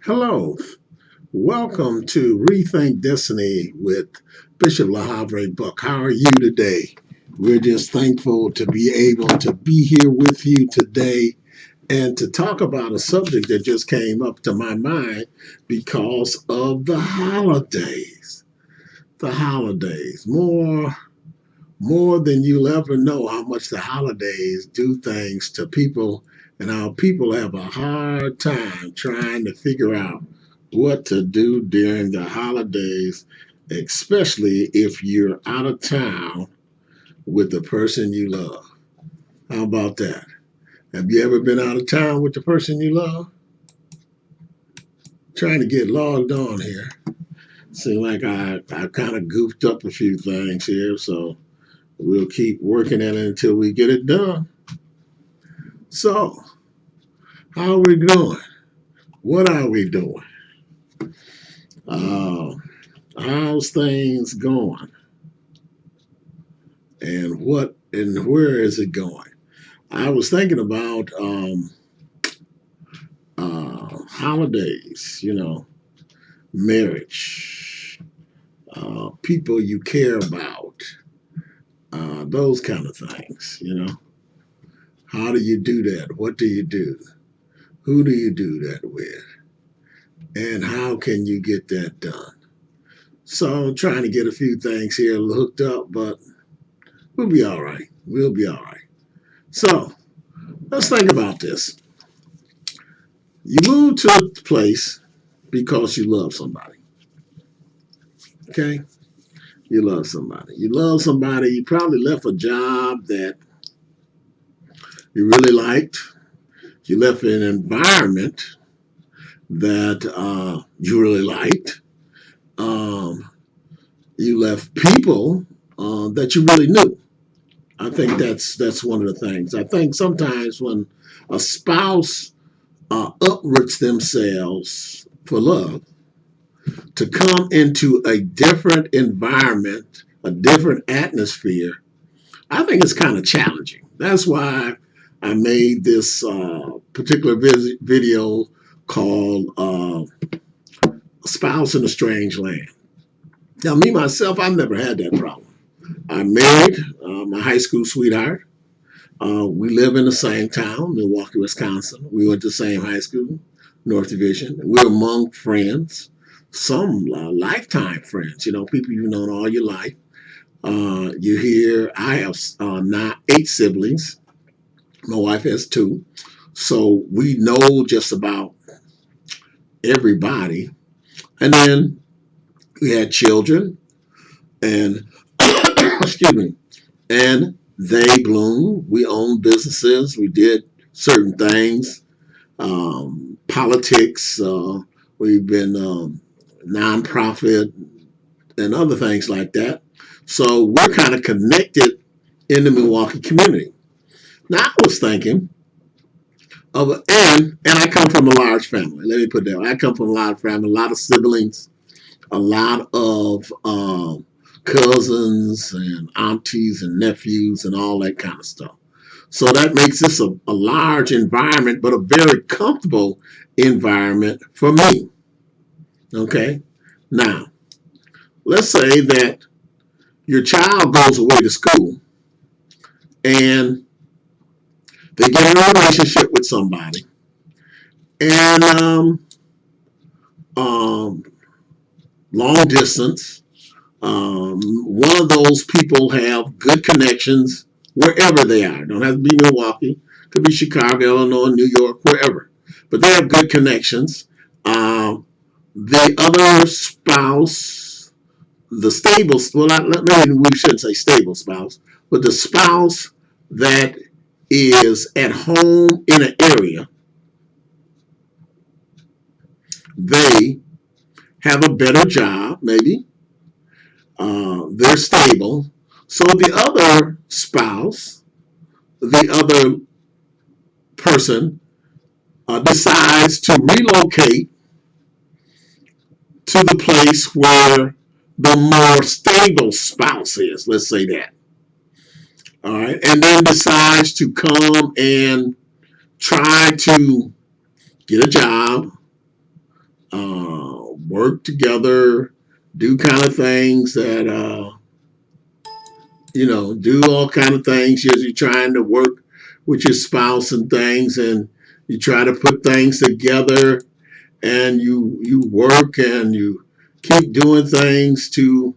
Hello, welcome to Rethink Destiny with Bishop LaHavre Buck. How are you today? We're just thankful to be able to be here with you today and to talk about a subject that just came up to my mind because of the holidays. The holidays. More than you'll ever know how much the holidays do things to people, and how people have a hard time trying to figure out what to do during the holidays, especially if you're out of town with the person you love. How about that? Have you ever been out of town with the person you love? Trying to get logged on here. Seems like I kind of goofed up a few things here, so we'll keep working at it until we get it done. So, how are we doing? What are we doing? Uh, how's things going? And what and where is it going? I was thinking about holidays, marriage, people you care about, those kind of things. How do you do that? What do you do? Who do you do that with? And how can you get that done? So I'm trying to get a few things here hooked up, but we'll be all right. We'll be all right. So let's think about this. You move to a place because you love somebody. Okay? You love somebody. You love somebody. You probably left a job that you really liked. You left an environment that you really liked. Um, you left people that you really knew. I think that's one of the things. I think sometimes when a spouse uproots themselves for love to come into a different environment, a different atmosphere, I think it's kind of challenging. That's why I made this particular video called Spouse in a Strange Land. Now, me, myself, I've never had that problem. I'm married, my high school sweetheart. We live in the same town, Milwaukee, Wisconsin. We went to the same high school, North Division. We're among friends, some lifetime friends, people you've known all your life. You hear, I have now 8 siblings. My wife has 2. So we know just about everybody. And then we had children, and excuse me, and they bloomed. We owned businesses. We did certain things, politics. We've been nonprofit and other things like that. So we're kind of connected in the Milwaukee community. Now I was thinking and I come from a large family. Let me put that. I come from a large family, a lot of siblings, a lot of cousins and aunties and nephews and all that kind of stuff. So that makes this a large environment, but a very comfortable environment for me. Okay. Now, let's say that your child goes away to school and they get in a relationship with somebody, and um, long distance. One of those people have good connections wherever they are. Don't have to be Milwaukee. Could be Chicago, Illinois, New York, wherever. But they have good connections. The other spouse, the stable, well, maybe we shouldn't say stable spouse, but the spouse that is at home in an area, they have a better job, maybe. They're stable. So the other spouse, the other person, decides to relocate to the place where the more stable spouse is. Let's say that. All right. And then decides to come and try to get a job, work together, do kind of things that do all kind of things. You're trying to work with your spouse and things, and you try to put things together, and you work and you keep doing things to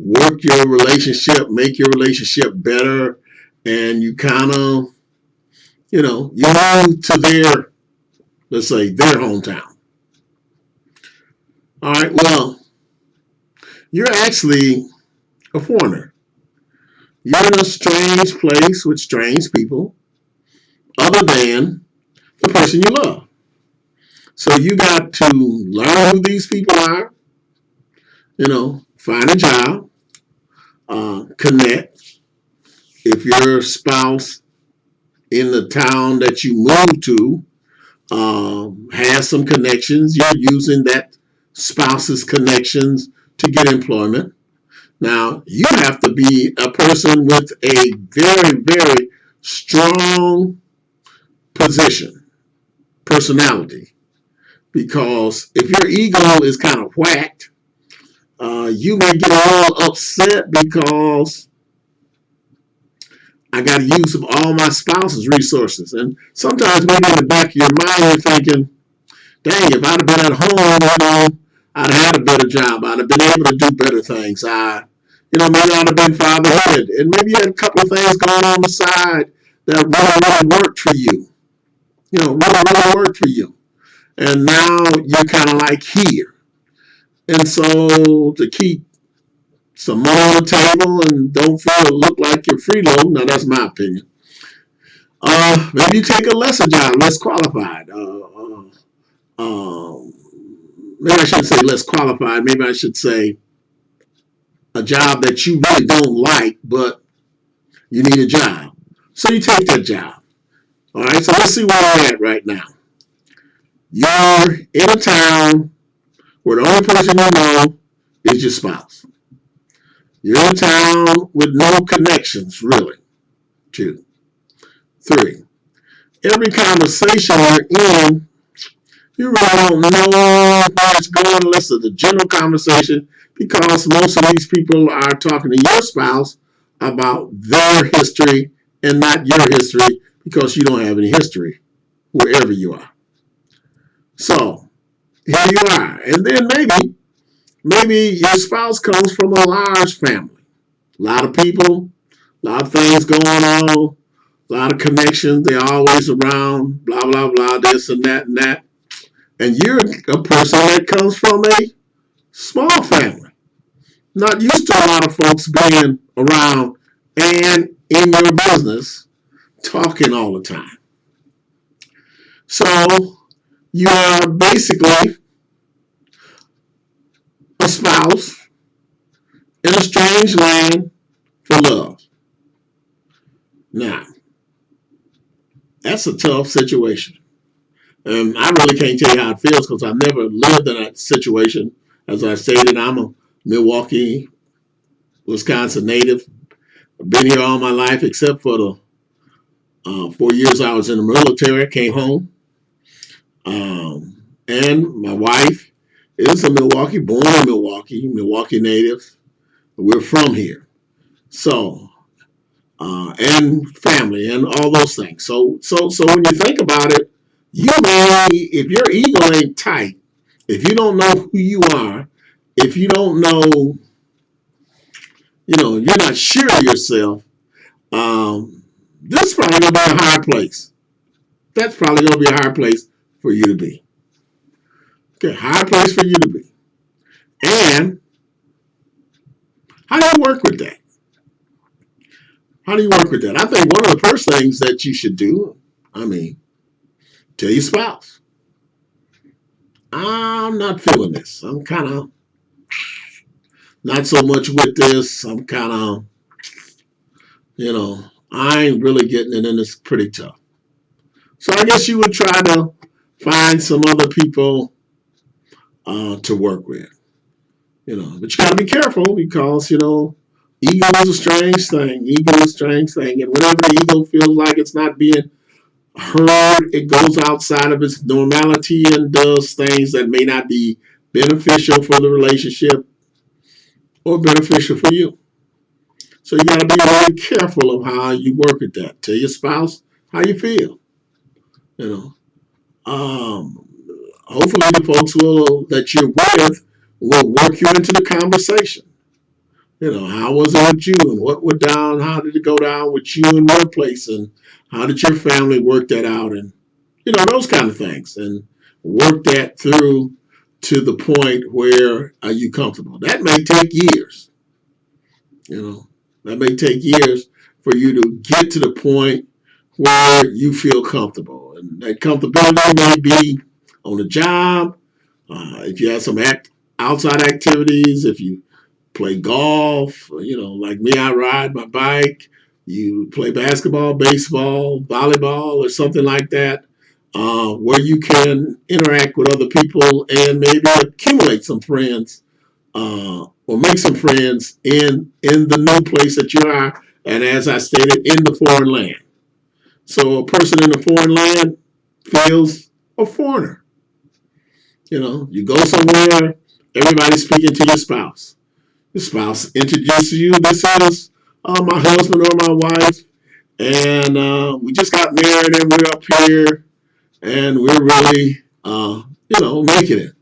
work your relationship, make your relationship better, and you kind of you move to their, let's say, their hometown. All right, well, you're actually a foreigner. You're in a strange place with strange people, other than the person you love. So you got to learn who these people are, find a job, connect. If your spouse in the town that you moved to has some connections, you're using that spouse's connections to get employment. Now, you have to be a person with a very, very strong position, personality, because if your ego is kind of whacked, you may get all upset because I got to use up all my spouse's resources. And sometimes maybe in the back of your mind, you're thinking, dang, if I'd have been at home, I'd have had a better job. I'd have been able to do better things. Maybe I'd have been fatherhood. And maybe you had a couple of things going on the side that really worked for you. Really worked for you. And now you're kind of like here. And so to keep some money on the table and don't look like you're freeloading, now that's my opinion. Maybe you take a lesser job, less qualified. Maybe I shouldn't say less qualified. Maybe I should say a job that you really don't like, but you need a job. So you take that job. All right, so let's see where you're at right now. You're in a town where the only person you know is your spouse. You're in a town with no connections, really. 2, 3. Every conversation you're in, you really don't know where it's going unless it's a general conversation, because most of these people are talking to your spouse about their history and not your history, because you don't have any history wherever you are. So here you are. And then maybe your spouse comes from a large family. A lot of people, a lot of things going on, a lot of connections. They're always around, blah, blah, blah, this and that and that. And you're a person that comes from a small family, not used to a lot of folks being around and in your business talking all the time. So you are basically a spouse in a strange land for love. Now, that's a tough situation. And I really can't tell you how it feels because I've never lived in that situation. As I stated, I'm a Milwaukee, Wisconsin native. I've been here all my life except for the 4 years I was in the military. I came home. And my wife is a Milwaukee, born in Milwaukee, Milwaukee native. We're from here. So, and family and all those things. So when you think about it, you may, if your ego ain't tight, if you don't know who you are, if you don't know, you're not sure of yourself, this is probably going to be a hard place. That's probably going to be a hard place for you to be. Okay, hard place for you to be. And how do you work with that? How do you work with that? I think one of the first things that you should do, tell your spouse, I'm not feeling this. I'm kind of not so much with this. I'm kind of, I ain't really getting it, and it's pretty tough. So I guess you would try to find some other people to work with, but you got to be careful because, ego is a strange thing. Ego is a strange thing. And whenever the ego feels like it's not being herd, it goes outside of its normality and does things that may not be beneficial for the relationship or beneficial for you. So you got to be really careful of how you work at that. Tell your spouse how you feel. You know, um, hopefully the folks that you're with will work you into the conversation. You know, how was it with you, and what went down? How did it go down with you in your place, and how did your family work that out, and those kind of things, and work that through to the point where are you comfortable. That may take years. You know, that may take years for you to get to the point where you feel comfortable, and that comfortability may be on the job. If you have some outside activities, if you play golf, like me, I ride my bike. You play basketball, baseball, volleyball, or something like that, where you can interact with other people and maybe accumulate some friends, or make some friends in the new place that you are. And as I stated, in the foreign land. So a person in a foreign land feels a foreigner. You go somewhere, everybody's speaking to your spouse. Your spouse introduces you. This is my husband or my wife, and we just got married, and we're up here, and we're really, making it.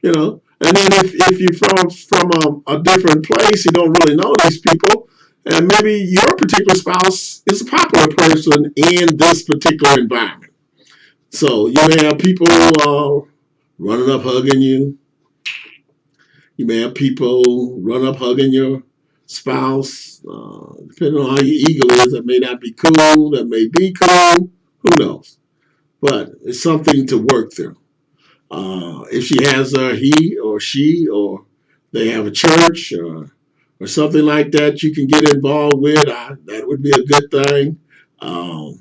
And then if you're from a different place, you don't really know these people, and maybe your particular spouse is a popular person in this particular environment. So you may have people running up, hugging you. You may have people run up hugging your spouse. Depending on how your ego is, that may not be cool. That may be cool. Who knows? But it's something to work through. If she has he or she, or they have a church, or something like that you can get involved with, that would be a good thing. Um,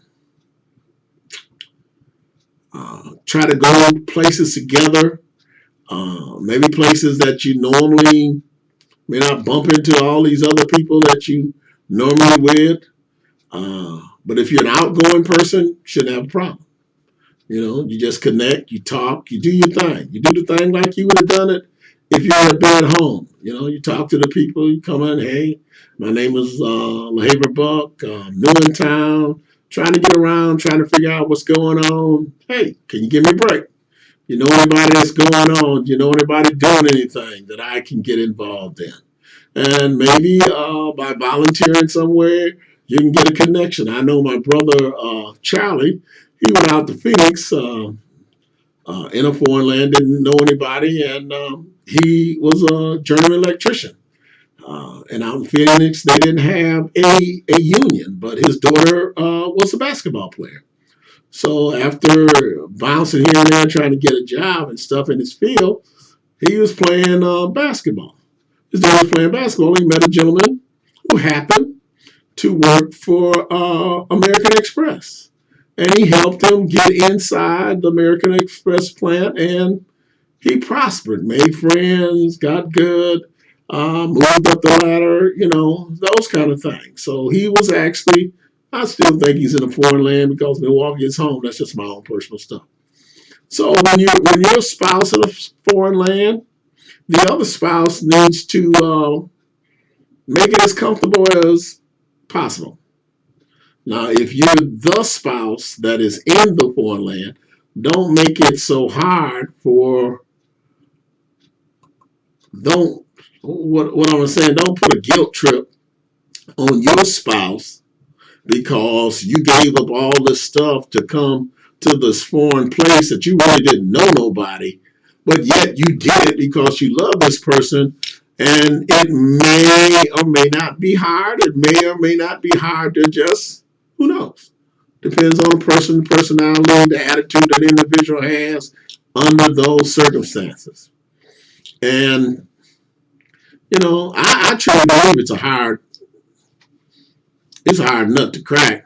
Try to go places together. Maybe places that you normally may not bump into all these other people that you normally with. But if you're an outgoing person, shouldn't have a problem. You just connect, you talk, you do your thing. You do the thing like you would have done it if you had been at home. You talk to the people, you come in, hey, my name is LaHaver Buck, new in town, trying to get around, trying to figure out what's going on. Hey, can you give me a break? You know anybody that's going on? You know anybody doing anything that I can get involved in? And maybe by volunteering somewhere, you can get a connection. I know my brother Charlie. He went out to Phoenix in a foreign land, didn't know anybody, and he was a journeyman electrician. And out in Phoenix, they didn't have a union, but his daughter was a basketball player. So after bouncing here and there, trying to get a job and stuff in his field, he was playing basketball. His daughter was playing basketball. He met a gentleman who happened to work for American Express. And he helped him get inside the American Express plant, and he prospered, made friends, got good, moved up the ladder, those kind of things. So he was actually, I still think he's in a foreign land because Milwaukee is home. That's just my own personal stuff. So when you're a spouse in a foreign land, the other spouse needs to make it as comfortable as possible. Now, if you're the spouse that is in the foreign land, don't make it so hard for, don't, what I'm saying, don't put a guilt trip on your spouse because you gave up all this stuff to come to this foreign place that you really didn't know nobody, but yet you did it because you love this person. And it may or may not be hard. It may or may not be hard to just, who knows? Depends on the person, the personality, the attitude that the individual has under those circumstances. And, I truly believe it's a hard nut to crack.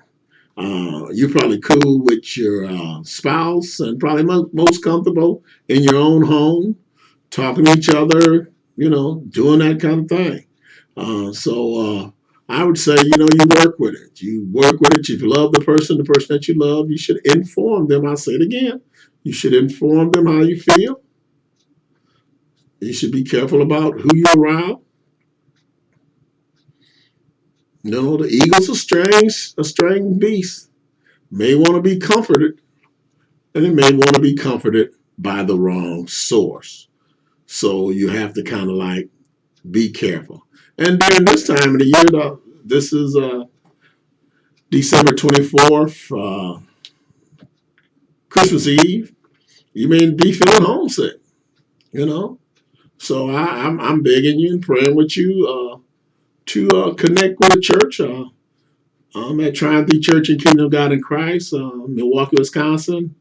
You're probably cool with your spouse and probably most comfortable in your own home, talking to each other, doing that kind of thing. So I would say, you work with it. You work with it. If you love the person that you love, you should inform them. I'll say it again. You should inform them how you feel. You should be careful about who you're around. The eagle's a strange beast. May want to be comforted, and it may want to be comforted by the wrong source. So you have to kind of like be careful. And during this time of the year, this is December 24th, Christmas Eve. You may be feeling homesick, you know. So I'm begging you and praying with you to connect with a church. I'm at Triumph Church and Kingdom of God in Christ, Milwaukee, Wisconsin,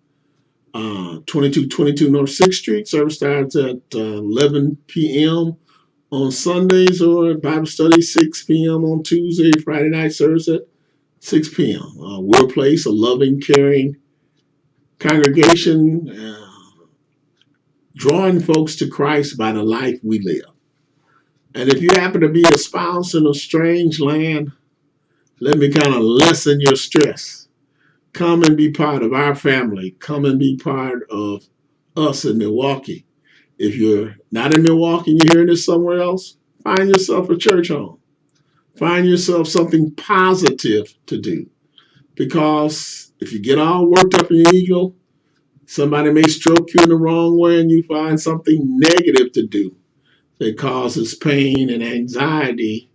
2222 North 6th Street. Service starts at 11 p.m. on Sundays, or Bible study 6 p.m. on Tuesday, Friday night service at 6 p.m. We're a place, a loving, caring congregation, drawing folks to Christ by the life we live. And if you happen to be a spouse in a strange land, let me kind of lessen your stress. Come and be part of our family. Come and be part of us in Milwaukee. If you're not in Milwaukee and you're hearing this somewhere else, find yourself a church home. Find yourself something positive to do. Because if you get all worked up in your ego, somebody may stroke you in the wrong way and you find something negative to do that causes pain and anxiety,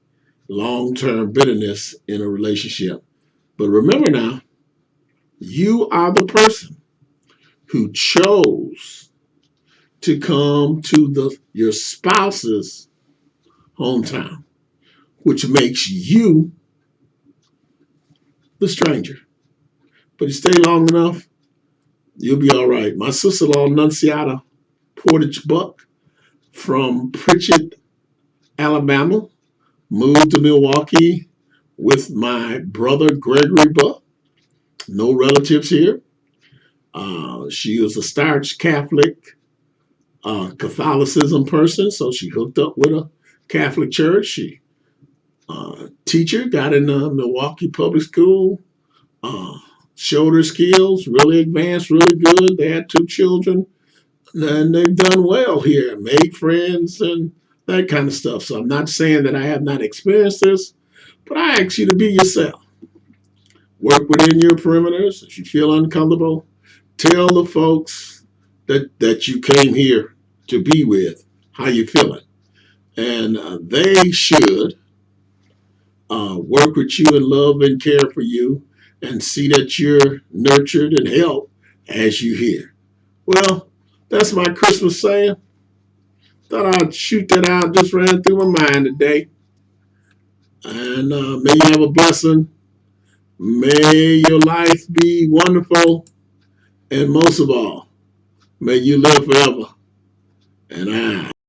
long-term bitterness in a relationship. But remember now, you are the person who chose to come to your spouse's hometown, which makes you the stranger. But you stay long enough, you'll be all right. My sister-in-law, Nunciata Portage Buck from Pritchett, Alabama, moved to Milwaukee with my brother, Gregory Buck. No relatives here. She was a starch Catholic Catholicism person, so she hooked up with a Catholic church. She teacher, got in the Milwaukee Public School, uh, showed her skills, really advanced, really good. They had two children, and they've done well here, made friends, and that kind of stuff. So I'm not saying that I have not experienced this, but I ask you to be yourself. Work within your perimeters. If you feel uncomfortable, tell the folks that you came here to be with how you feeling, and they should work with you and love and care for you, and see that you're nurtured and helped as you hear. Well, that's my Christmas saying. Thought I'd shoot that out. Just ran through my mind today. And may you have a blessing. May your life be wonderful. And most of all, may you live forever. And I